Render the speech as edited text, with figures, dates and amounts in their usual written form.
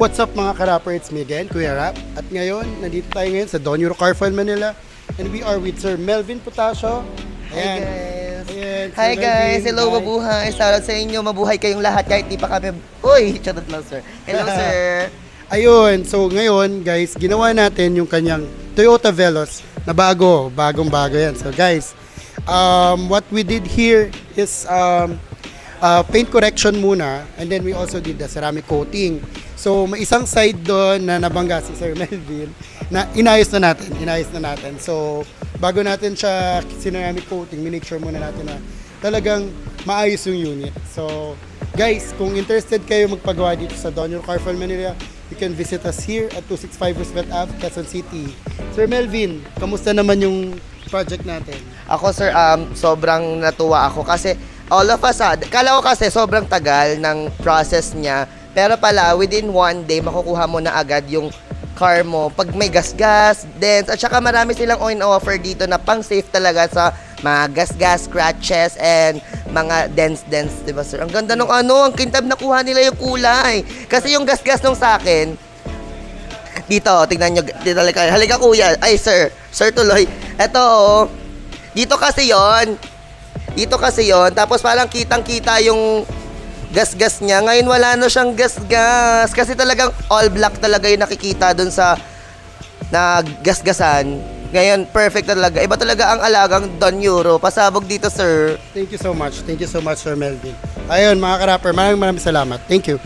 What's up mga ka-rapper? It's me again, Kuya Rap. At ngayon, nandito tayo ngayon sa Don Euro Carfile, Manila. And we are with Sir Melvin Potasio. Hi guys! Ayan, Hi Sir guys! Melvin. Hello, Hi. mabuhay! Shoutout sa inyo, mabuhay kayong lahat kahit di pa kami... Uy! Shoutout lang sir! Hello sir! Ayun, so ngayon guys, ginawa natin yung kanyang Toyota Veloz na bagong-bago yan. So guys, what we did here is paint correction muna, and then we also did the ceramic coating. So may isang side doon na nabangga si Sir Melvin na inayos na natin. So bago natin siya ceramic coating, minake sure muna natin na talagang maayos yung unit. So guys, kung interested kayo magpagawa dito sa Don Euro Carfile, Manila, you can visit us here at 265 Roosevelt Ave, Quezon City. Sir Melvin, kamusta naman yung project natin? Ako sir, sobrang natuwa ako kasi all of us, kala ko kasi sobrang tagal ng process niya. Pero pala, within one day, makukuha mo na agad yung car mo. Pag may gas-gas, dents, at saka marami silang on-offer dito na pang-safe talaga sa mga gas-gas, scratches, and mga dents, diba sir? Ang ganda nung ang kintab na kuha nila yung kulay. Kasi yung gas-gas nung sa akin, dito, tingnan nyo, dito halika kuya, ay sir tuloy. Eto, dito kasi yon, tapos parang kitang-kita yung gas-gas niya. Ngayon wala na siyang gas-gas. Kasi talagang all black talaga yung nakikita dun sa na gas-gasan. Ngayon, perfect talaga. Iba talaga ang alagang Don Euro. Pasabog dito, sir. Thank you so much. Thank you so much, Sir Melvin. Ayun, mga ka-rapper, maraming salamat. Thank you.